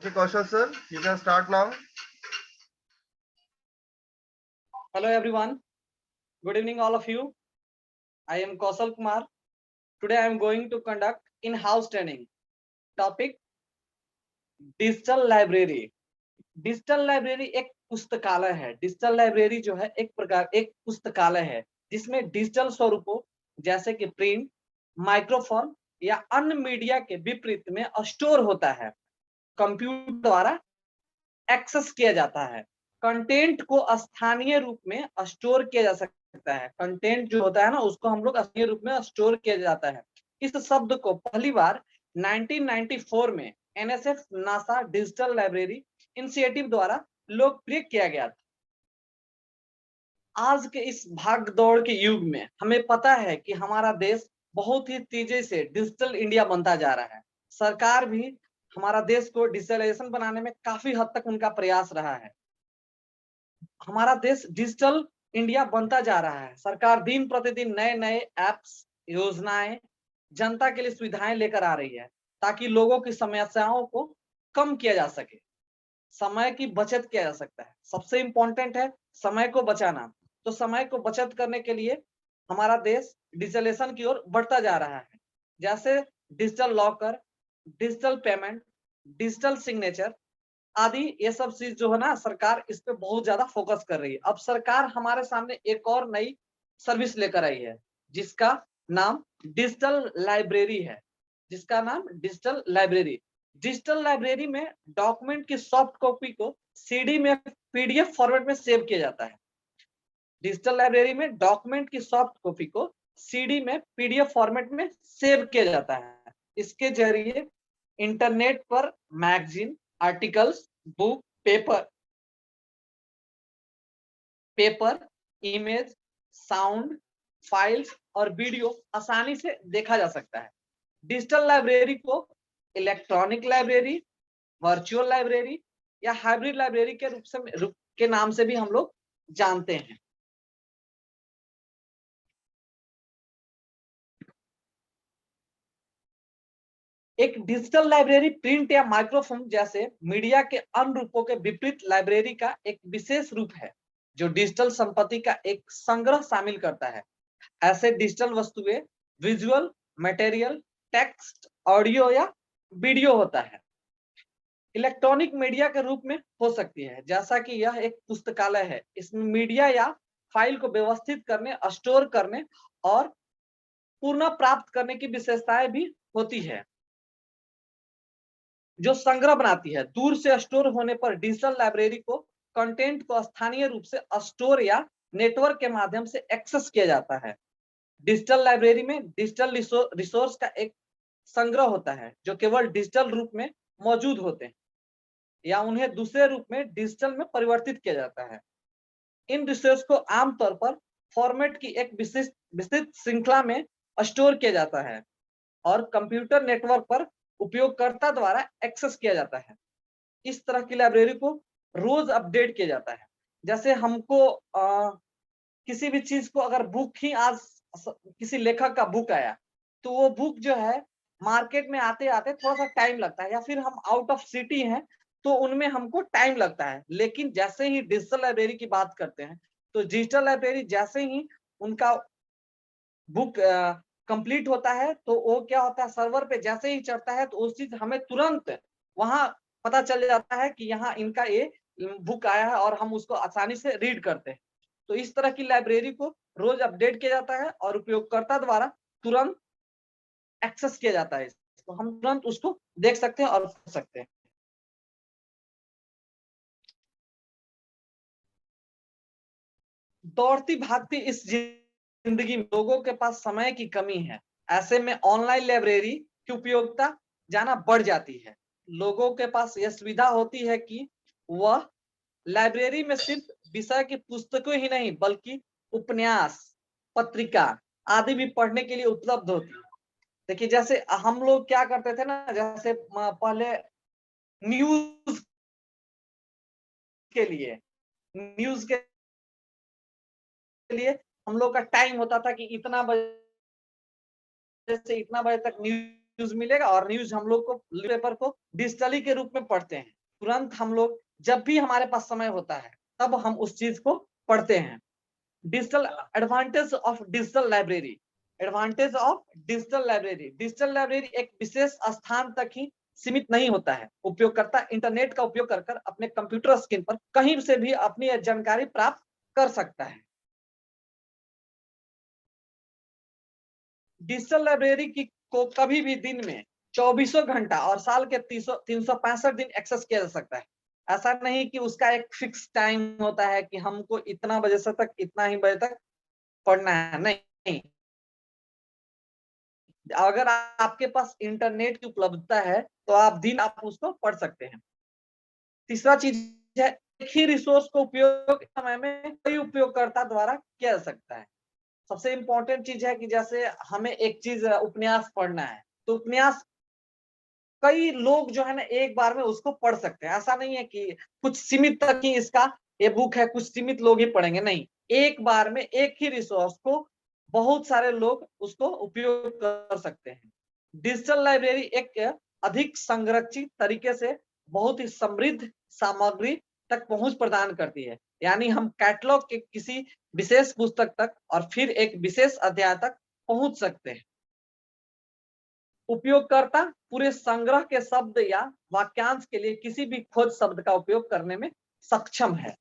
Okay, Kaushal sir, you can start now. Hello everyone. Good evening all of you. I am Kausal Kumar. Today I am going to conduct in-house training. Topic digital library. Digital library एक पुस्तकालय है. Digital library जो है एक पुस्तकालय है जिसमें digital स्वरूपों जैसे कि प्रिंट, माइक्रोफोन या अन्य मीडिया के विपरीत में स्टोर होता है. कंप्यूटर द्वारा एक्सेस किया जाता है. कंटेंट को स्थानीय रूप में स्टोर किया जा सकता है. कंटेंट जो होता है ना उसको हम लोग स्थानीय रूप में स्टोर किया जाता है. इस शब्द को पहली बार 1994 में NSF NASA digital library initiative द्वारा लोकप्रिय किया गया था. आज के इस भाग दौड़ के युग में हमें पता है कि हमारा देश बहुत ही तेजी से डिजिटल इंडिया बनता जा रहा है. सरकार भी हमारा देश को डिजिटलाइजेशन बनाने में काफी हद तक उनका प्रयास रहा है. हमारा देश डिजिटल इंडिया बनता जा रहा है. सरकार दिन प्रतिदिन नए नए एप्स, योजनाएं, जनता के लिए सुविधाएं लेकर आ रही है ताकि लोगों की समस्याओं को कम किया जा सके. समय की बचत किया जा सकता है. सबसे इम्पोर्टेंट है समय को बचाना. तो समय को बचत करने के लिए हमारा देश डिजिटलाइजेशन की ओर बढ़ता जा रहा है. जैसे digital locker, digital payment, digital signature आदि ये सब चीज जो है ना सरकार इस पे बहुत ज्यादा फोकस कर रही है. अब सरकार हमारे सामने एक और नई सर्विस लेकर आई है जिसका नाम डिजिटल लाइब्रेरी है. जिसका नाम डिजिटल लाइब्रेरी. डिजिटल लाइब्रेरी में डॉक्यूमेंट की सॉफ्ट कॉपी को सीडी में पीडीएफ फॉर्मेट में सेव किया जाता है. डिजिटल लाइब्रेरी में डॉक्यूमेंट की सॉफ्ट कॉपी को सीडी में पीडीएफ फॉर्मेट में सेव किया जाता है. इसके जरिए इंटरनेट पर magazine, articles, book, paper, image, sound, files और वीडियो आसानी से देखा जा सकता है. डिजिटल लाइब्रेरी को इलेक्ट्रॉनिक लाइब्रेरी, वर्चुअल लाइब्रेरी या हाइब्रिड लाइब्रेरी रूप के नाम से भी हम लोग जानते हैं. एक डिजिटल लाइब्रेरी प्रिंट या माइक्रोफिल्म जैसे मीडिया के अन्य रूपों के विपरीत लाइब्रेरी का एक विशेष रूप है जो डिजिटल संपत्ति का एक संग्रह शामिल करता है. ऐसे डिजिटल वस्तुएं विजुअल, मटेरियल, टेक्स्ट, ऑडियो या वीडियो होता है. इलेक्ट्रॉनिक मीडिया के रूप में हो सकती है. जैसा कि यह एक पुस्तकालय है, इसमें मीडिया या फाइल को व्यवस्थित करने, स्टोर करने और पुनः प्राप्त करने की विशेषताएं भी होती है जो संग्रह बनाती है. दूर से स्टोर होने पर डिजिटल लाइब्रेरी को कंटेंट को स्थानीय रूप से स्टोर या नेटवर्क के माध्यम से एक्सेस किया जाता है. डिजिटल लाइब्रेरी में डिजिटल रिसोर्स का एक संग्रह होता है जो केवल डिजिटल रूप में मौजूद होते हैं या उन्हें दूसरे रूप में डिजिटल में परिवर्तित किया जाता है. इन रिसोर्स को आमतौर पर फॉर्मेट की एक विस्तृत श्रृंखला में स्टोर किया जाता है और कंप्यूटर नेटवर्क पर उपयोगकर्ता द्वारा एक्सेस किया जाता है. इस तरह की लाइब्रेरी को रोज अपडेट किया जाता है. जैसे हमको किसी भी चीज को अगर बुक ही आज किसी लेखक का बुक आया तो वो बुक जो है मार्केट में आते आते थोड़ा सा टाइम लगता है या फिर हम आउट ऑफ सिटी हैं तो उनमें हमको टाइम लगता है. लेकिन जैसे ही डिजिटल लाइब्रेरी की बात करते हैं तो डिजिटल लाइब्रेरी जैसे ही उनका बुक कंप्लीट होता है तो वो क्या होता है सर्वर पे जैसे ही चढ़ता है तो उस चीज हमें तुरंत वहां पता चल जाता है कि यहाँ इनका ये बुक आया है और हम उसको आसानी से रीड करते हैं. तो इस तरह की लाइब्रेरी को रोज अपडेट किया जाता है और उपयोगकर्ता द्वारा तुरंत एक्सेस किया जाता है. तो हम तुरंत उसको देख सकते हैं और पढ़ सकते हैं. दौड़ती भागती इस जिंदगी में लोगों के पास समय की कमी है. ऐसे में ऑनलाइन लाइब्रेरी की उपयोगिता जाना बढ़ जाती है. लोगों के पास यह सुविधा होती है कि वह लाइब्रेरी में सिर्फ विषय की पुस्तकें ही नहीं बल्कि उपन्यास, पत्रिका आदि भी पढ़ने के लिए उपलब्ध होती है. देखिए जैसे हम लोग क्या करते थे ना, जैसे पहले न्यूज न्यूज के लिए हम लोग का टाइम होता था कि इतना बजे से इतना बजे तक न्यूज न्यूज मिलेगा और न्यूज हम लोग को पेपर को डिजिटली के रूप में पढ़ते हैं। तुरंत हम लोग जब भी हमारे पास समय होता है तब हम उस चीज को पढ़ते हैं। Digital advantage of digital library. Advantage of digital library, digital library एक विशेष स्थान तक ही सीमित नहीं होता है। उपयोगकर्ता इंटरनेट का उपयोग कर अपने कंप्यूटर स्क्रीन पर कहीं से भी अपनी जानकारी प्राप्त कर सकता है। डिजिटल लाइब्रेरी की को कभी भी दिन में 24 घंटा और साल के 365 दिन एक्सेस किया जा सकता है। ऐसा नहीं कि उसका एक फिक्स टाइम होता है कि हमको इतना बजे से तक इतना ही बजे तक पढ़ना है, नहीं। अगर आपके पास इंटरनेट की उपलब्धता है तो आप उसको पढ़ सकते हैं। तीसरा चीज है, एक ही रिसोर्स को उपयोग समय में कई उपयोगकर्ता द्वारा किया जा सकता है। सबसे इंपॉर्टेंट चीज है कि जैसे हमें एक चीज उपन्यास पढ़ना है तो उपन्यास कई लोग जो है ना एक बार में उसको पढ़ सकते हैं। ऐसा नहीं है कि कुछ सीमित तक ही इसका ये बुक है, कुछ सीमित लोग ही पढ़ेंगे, नहीं। एक बार में एक ही रिसोर्स को बहुत सारे लोग उसको उपयोग कर सकते हैं। डिजिटल लाइब्रेरी एक अधिक संरक्षित तरीके से बहुत ही समृद्ध सामग्री तक पहुंच प्रदान करती है। यानी हम कैटलॉग के किसी विशेष पुस्तक तक और फिर एक विशेष अध्याय तक पहुंच सकते हैं। उपयोगकर्ता पूरे संग्रह के शब्द या वाक्यांश के लिए किसी भी खोज शब्द का उपयोग करने में सक्षम है।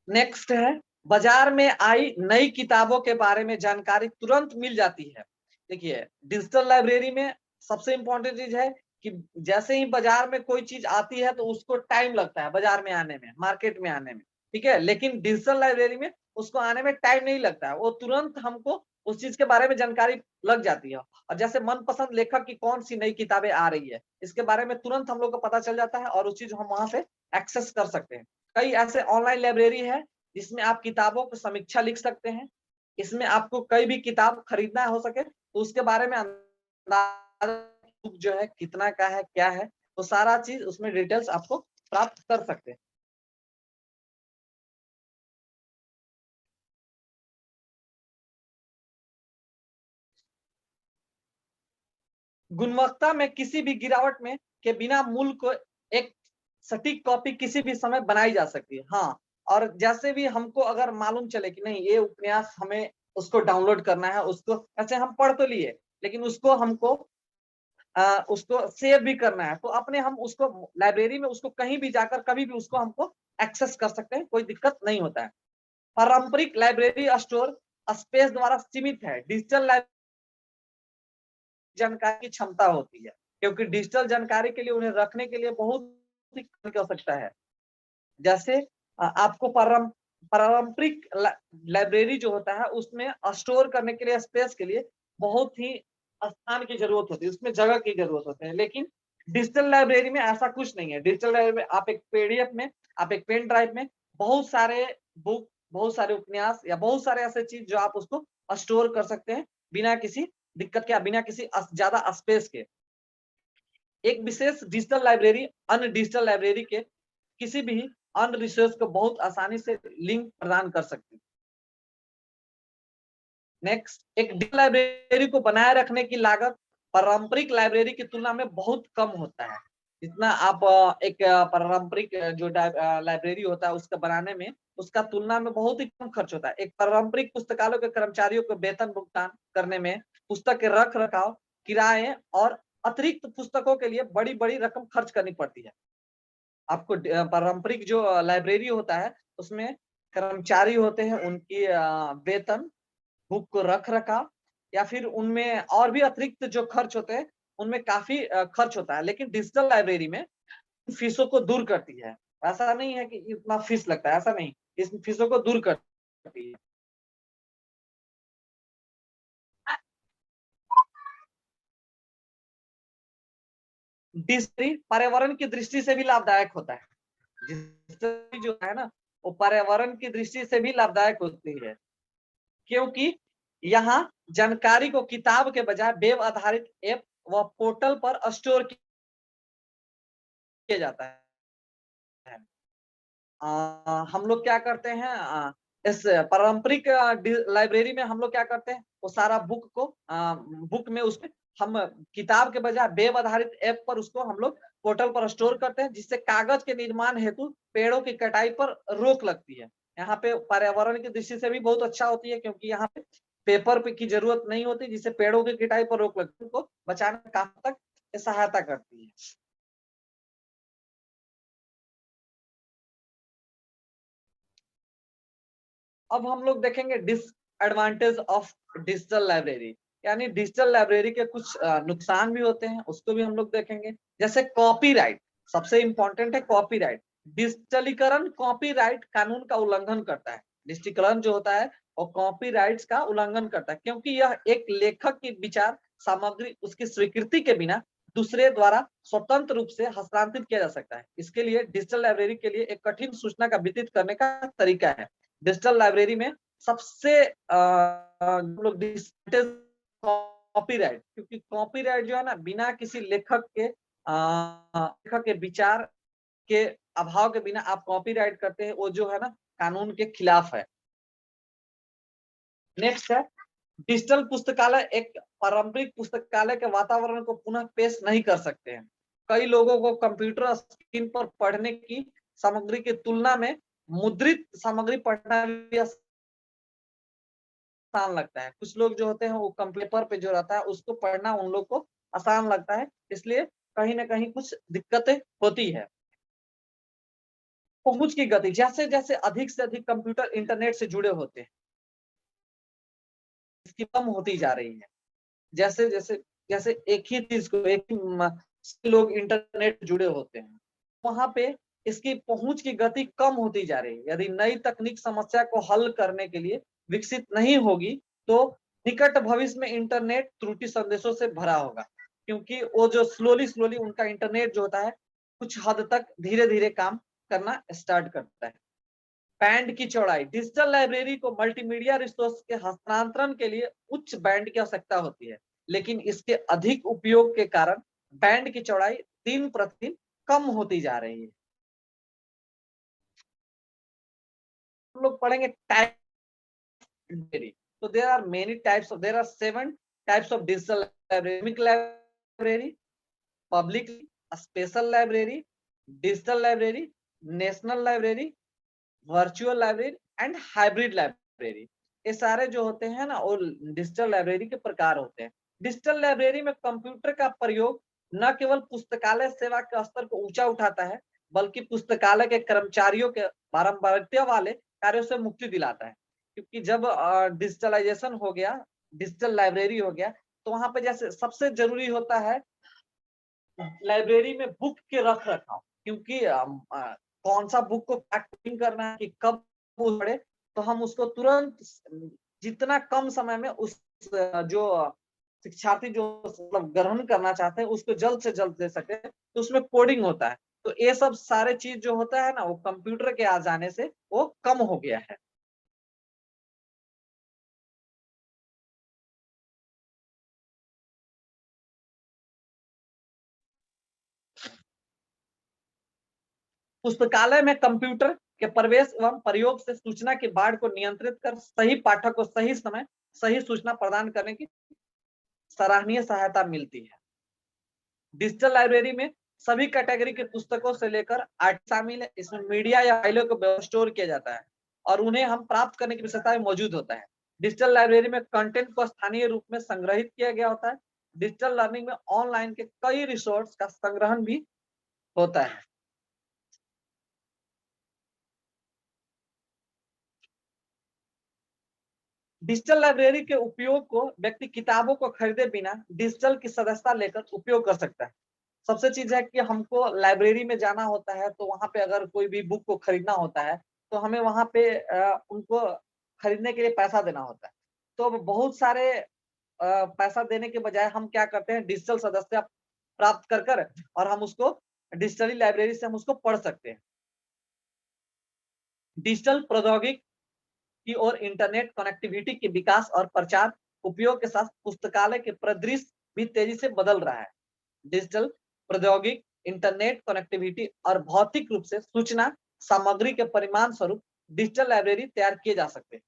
नेक्स्ट है, बाजार में आई नई किताबों के बारे में जानकारी तुरंत मिल जाती है। देखिए, डिजिटल लाइब्रेरी में सबसे इंपॉर्टेंट चीज है कि जैसे ही बाजार में कोई चीज आती है तो उसको टाइम लगता है बाजार में आने में, मार्केट में आने में, ठीक है। लेकिन डिजिटल लाइब्रेरी में उसको आने में टाइम नहीं लगता है, वो तुरंत हमको उस चीज के बारे में जानकारी लग जाती है। और जैसे मनपसंद लेखक की कौन सी नई किताबें आ रही है इसके बारे में तुरंत हम लोग को पता चल जाता है और उस चीज हम वहां से एक्सेस कर सकते हैं। कई ऐसे ऑनलाइन लाइब्रेरी है जिसमें आप किताबों की समीक्षा लिख सकते हैं। इसमें आपको कई भी किताब खरीदना हो सके तो उसके बारे में अंदाजा जो है कितना का है, क्या है, तो सारा चीज उसमें डिटेल्स आपको प्राप्त कर सकते हैं। गुणवत्ता में किसी भी गिरावट में के बिना मूल को एक सटीक कॉपी किसी भी समय बनाई जा सकती है। हाँ, और जैसे भी हमको अगर मालूम चले कि नहीं ये उपन्यास हमें उसको डाउनलोड करना है, उसको ऐसे हम पढ़ तो लिए लेकिन उसको हमको उसको सेव भी करना है तो अपने हम उसको लाइब्रेरी में उसको कहीं भी जाकर कभी भी उसको हमको एक्सेस कर सकते हैं, कोई दिक्कत नहीं होता है। पारंपरिक लाइब्रेरी स्टोर स्पेस द्वारा सीमित है। डिजिटल जानकारी की क्षमता होती है क्योंकि डिजिटल जानकारी के लिए उन्हें रखने के लिए बहुत ही की आवश्यकता है। जैसे आपको पारंपरिक लाइब्रेरी जो होता है उसमें स्टोर करने के लिए स्पेस के लिए बहुत ही स्थान की जरूरत होती है, उसमें जगह की जरूरत होती है। लेकिन डिजिटल लाइब्रेरी में ऐसा कुछ नहीं है। डिजिटल लाइब्रेरी में आप एक पीडीएफ में, आप एक पेन ड्राइव में बहुत सारे बुक, बहुत सारे उपन्यास या बहुत सारे ऐसे चीज जो आप उसको स्टोर कर सकते हैं बिना किसी दिक्कत के, बिना किसी ज्यादा स्पेस के। एक विशेष डिजिटल लाइब्रेरी अन्य डिजिटल लाइब्रेरी के किसी भी अन्य रिसोर्स को बहुत आसानी से लिंक प्रदान कर सकते हैं। नेक्स्ट, एक डिजिटल लाइब्रेरी को बनाए रखने की लागत पारंपरिक लाइब्रेरी की तुलना में बहुत कम होता है। जितना आप एक पारंपरिक जो लाइब्रेरी होता है उसका बनाने में उसका तुलना में बहुत ही कम खर्च होता है। एक पारंपरिक पुस्तकालय के कर्मचारियों को वेतन भुगतान करने में, पुस्तक के रख रखाव, किराए और अतिरिक्त पुस्तकों के लिए बड़ी बड़ी रकम खर्च करनी पड़ती है। आपको पारंपरिक जो लाइब्रेरी होता है उसमें कर्मचारी होते हैं, उनकी वेतन, बुक को रख रखाव या फिर उनमें और भी अतिरिक्त जो खर्च होते हैं उनमें काफी खर्च होता है। लेकिन डिजिटल लाइब्रेरी में फीसों को दूर करती है। ऐसा नहीं है कि इतना फीस लगता है, ऐसा नहीं, इस फीसों को दूर करती है। डिजिटल पर्यावरण की दृष्टि से भी लाभदायक होता है। डिजिटल जो है ना वो पर्यावरण की दृष्टि से भी लाभदायक होती है क्योंकि यहाँ जानकारी को किताब के बजाय वेब आधारित ऐप व पोर्टल पर स्टोर किया जाता है। हम लोग क्या करते हैं, इस पारंपरिक लाइब्रेरी में हम लोग क्या करते हैं, वो सारा बुक में उसमें हम किताब के बजाय वेब आधारित ऐप पर उसको हम लोग पोर्टल पर स्टोर करते हैं, जिससे कागज के निर्माण हेतु पेड़ों की कटाई पर रोक लगती है। यहाँ पे पर्यावरण की दृष्टि से भी बहुत अच्छा होती है, क्योंकि यहाँ पे पेपर पे की जरूरत नहीं होती, जिससे पेड़ों की कटाई पर रोक लगती है, उनको बचाने में काफी तक सहायता करती है। अब हम लोग देखेंगे डिसएडवांटेज ऑफ डिजिटल लाइब्रेरी, यानी डिजिटल लाइब्रेरी के कुछ नुकसान भी होते हैं, उसको भी हम लोग देखेंगे। जैसे कॉपीराइट, सबसे इंपॉर्टेंट है कॉपीराइट। डिजिटलीकरण कॉपीराइट कानून का उल्लंघन करता है। डिजिटलीकरण जो होता है वो कॉपीराइट्स का उल्लंघन करता है, क्योंकि यह एक लेखक की विचार सामग्री उसकी स्वीकृति के बिना दूसरे द्वारा स्वतंत्र रूप से हस्तांतरित किया जा सकता है। इसके लिए डिजिटल लाइब्रेरी के लिए एक कठिन सूचना का वितरित करने का तरीका है। डिजिटल लाइब्रेरी में सबसे लोग कॉपीराइट, क्योंकि कॉपीराइट जो है ना, बिना किसी लेखक के विचार के अभाव के बिना आप कॉपीराइट करते हैं, वो जो है ना कानून के खिलाफ है। नेक्स्ट है डिजिटल पुस्तकालय एक पारंपरिक पुस्तकालय के वातावरण को पुनः पेश नहीं कर सकते हैं। कई लोगों को कंप्यूटर स्क्रीन पर पढ़ने की सामग्री की तुलना में मुद्रित सामग्री पढ़ना भी आसान लगता है। कुछ लोग जो होते हैं वो पेपर पे जो रहता है उसको पढ़ना उन लोग को आसान लगता है, इसलिए कहीं ना कहीं कुछ दिक्कतें होती है। पहुंच की गति, जैसे जैसे अधिक से अधिक कंप्यूटर इंटरनेट से जुड़े होते हैं, इसकी कम होती जा रही है। जैसे जैसे जैसे एक ही चीज को एक ही लोग इंटरनेट जुड़े होते हैं, वहां पे इसकी पहुंच की गति कम होती जा रही है। यदि नई तकनीक समस्या को हल करने के लिए विकसित नहीं होगी तो निकट भविष्य में इंटरनेट त्रुटि संदेशों से भरा होगा, क्योंकि वो जो स्लोली स्लोली उनका इंटरनेट जो होता है कुछ हद तक धीरे धीरे काम करना स्टार्ट करता है। बैंड की चौड़ाई, डिजिटल लाइब्रेरी को मल्टीमीडिया रिसोर्स के हस्तांतरण के लिए उच्च बैंड की आवश्यकता होती है, लेकिन इसके अधिक उपयोग के कारण बैंड की चौड़ाई दिन प्रतिदिन कम होती जा रही है। हम लोग पढ़ेंगे टाइप लाइब्रेरी। तो there are 7 types of digital library: public, special library, digital library, national library, virtual library and hybrid library. ये सारे जो होते हैं ना वो डिजिटल लाइब्रेरी के प्रकार होते हैं। डिजिटल लाइब्रेरी में कंप्यूटर का प्रयोग न केवल पुस्तकालय सेवा के स्तर को ऊंचा उठाता है, बल्कि पुस्तकालय के कर्मचारियों के पारंपरिकता वाले कार्यों से मुक्ति दिलाता है। क्योंकि जब डिजिटलाइजेशन हो गया, डिजिटल लाइब्रेरी हो गया, तो वहां पे जैसे सबसे जरूरी होता है लाइब्रेरी में बुक के रख रखाव, क्योंकि कौन सा बुक को पैकिंग करना है कि कब पढ़े, तो हम उसको तुरंत जितना कम समय में उस जो शिक्षार्थी जो मतलब ग्रहण करना चाहते हैं उसको जल्द से जल्द दे सके, तो उसमें कोडिंग होता है। तो ये सब सारे चीज जो होता है ना वो कंप्यूटर के आ जाने से वो कम हो गया है। पुस्तकालय में कंप्यूटर के प्रवेश एवं प्रयोग से सूचना की बाढ़ को नियंत्रित कर सही पाठक को सही समय सही सूचना प्रदान करने की सराहनीय सहायता मिलती है। डिजिटल लाइब्रेरी में सभी कैटेगरी के पुस्तकों से लेकर आर्ट शामिल है। इसमें मीडिया या फाइलों को स्टोर किया जाता है और उन्हें हम प्राप्त करने की विशेषता में मौजूद होता है। डिजिटल लाइब्रेरी में कंटेंट को स्थानीय रूप में संग्रहित किया गया होता है। डिजिटल लर्निंग में ऑनलाइन के कई रिसोर्स का संग्रहण भी होता है। डिजिटल लाइब्रेरी के उपयोग को व्यक्ति किताबों को खरीदे बिना डिजिटल की सदस्यता लेकर उपयोग कर सकता है। सबसे चीज है कि हमको लाइब्रेरी में जाना होता है, तो वहां पे अगर कोई भी बुक को खरीदना होता है तो हमें वहां पे उनको खरीदने के लिए पैसा देना होता है। तो अब बहुत सारे पैसा देने के बजाय हम क्या करते हैं, डिजिटल सदस्यता प्राप्त कर और हम उसको डिजिटली लाइब्रेरी से हम उसको पढ़ सकते हैं। डिजिटल प्रौद्योगिकी की और इंटरनेट कनेक्टिविटी के विकास और प्रचार उपयोग के साथ पुस्तकालय के परिदृश्य भी तेजी से बदल रहा है। डिजिटल प्रौद्योगिकी, इंटरनेट कनेक्टिविटी और भौतिक रूप से सूचना सामग्री के परिमाण स्वरूप डिजिटल लाइब्रेरी तैयार किए जा सकते हैं।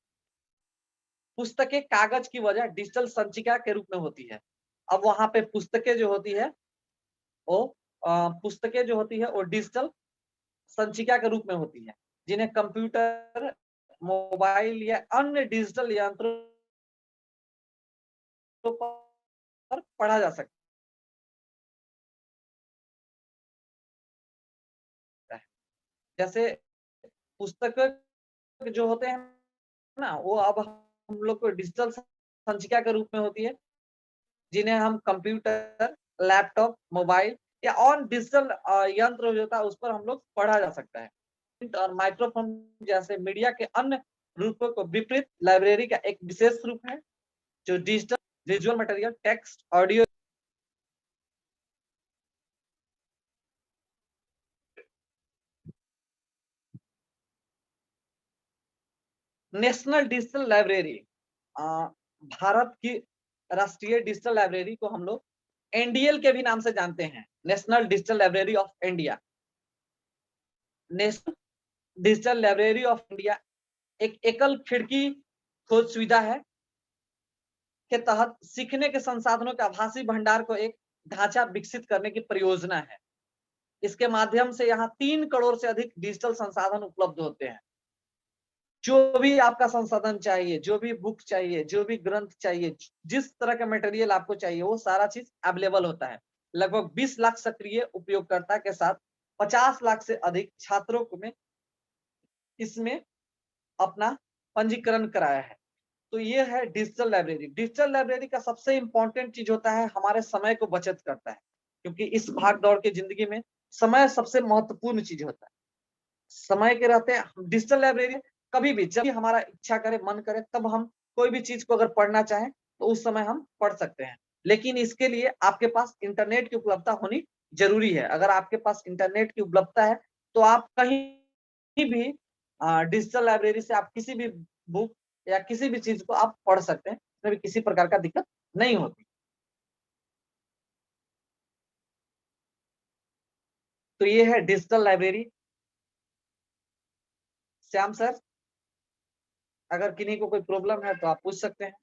पुस्तकें कागज की वजह डिजिटल संचिका के रूप में होती है। अब वहां पे पुस्तकें जो होती है वो डिजिटल संचिका के रूप में होती है, जिन्हें कंप्यूटर, मोबाइल या अन्य डिजिटल यंत्रों पर पढ़ा जा सकता है। जैसे पुस्तक जो होते हैं ना, वो अब हम लोग को डिजिटल संचिका के रूप में होती है, जिन्हें हम कंप्यूटर, लैपटॉप, मोबाइल या और डिजिटल यंत्र जो होता है उस पर हम लोग पढ़ा जा सकता है। और माइक्रोफोन जैसे मीडिया के अन्य रूपों को विपरीत लाइब्रेरी का एक विशेष रूप है, जो digital visual material, text, audio. National digital library, Bharat की राष्ट्रीय डिजिटल लाइब्रेरी को हम लोग एनडीएल के भी नाम से जानते हैं, national digital library of India. National digital library of India एक एकल खिड़की खोज सुविधा है के तहत सीखने के संसाधनों के आभासी भंडार को एक ढांचा विकसित करने की परियोजना है। इसके माध्यम से यहाँ 3 करोड़ से अधिक डिजिटल संसाधन उपलब्ध होते हैं। जो भी आपका संसाधन चाहिए, जो भी बुक चाहिए, जो भी ग्रंथ चाहिए, जिस तरह का मटेरियल आपको चाहिए, वो सारा चीज अवेलेबल होता है। लगभग 20 लाख सक्रिय उपयोगकर्ता के साथ 50 लाख से अधिक छात्रों में इसमें अपना पंजीकरण कराया है। तो ये है डिजिटल लाइब्रेरी। डिजिटल लाइब्रेरी का सबसे इंपॉर्टेंट चीज होता है, हमारे समय को बचत करता है, क्योंकि इस भाग दौड़ की जिंदगी में समय सबसे महत्वपूर्ण चीज होता है। समय के रहते हैं डिजिटल लाइब्रेरी कभी भी जब भी हमारा इच्छा करे, मन करे, तब हम कोई भी चीज को अगर पढ़ना चाहें तो उस समय हम पढ़ सकते हैं। लेकिन इसके लिए आपके पास इंटरनेट की उपलब्धता होनी जरूरी है। अगर आपके पास इंटरनेट की उपलब्धता है तो आप कहीं भी डिजिटल लाइब्रेरी से आप किसी भी बुक या किसी भी चीज को आप पढ़ सकते हैं, इसमें भी किसी प्रकार का दिक्कत नहीं होती। तो ये है डिजिटल लाइब्रेरी। श्याम सर, अगर किन्हीं को कोई प्रॉब्लम है तो आप पूछ सकते हैं।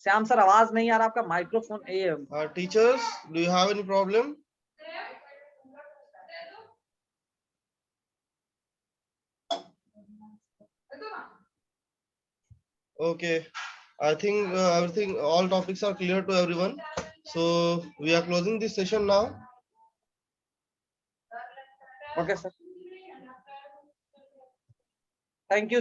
श्याम सर, आवाज नहीं आ रहा आपका, माइक्रोफोन ये Teachers, do you have any problem? Okay, I think everything, all topics are clear to everyone. So we are closing this session now. Okay sir, thank you.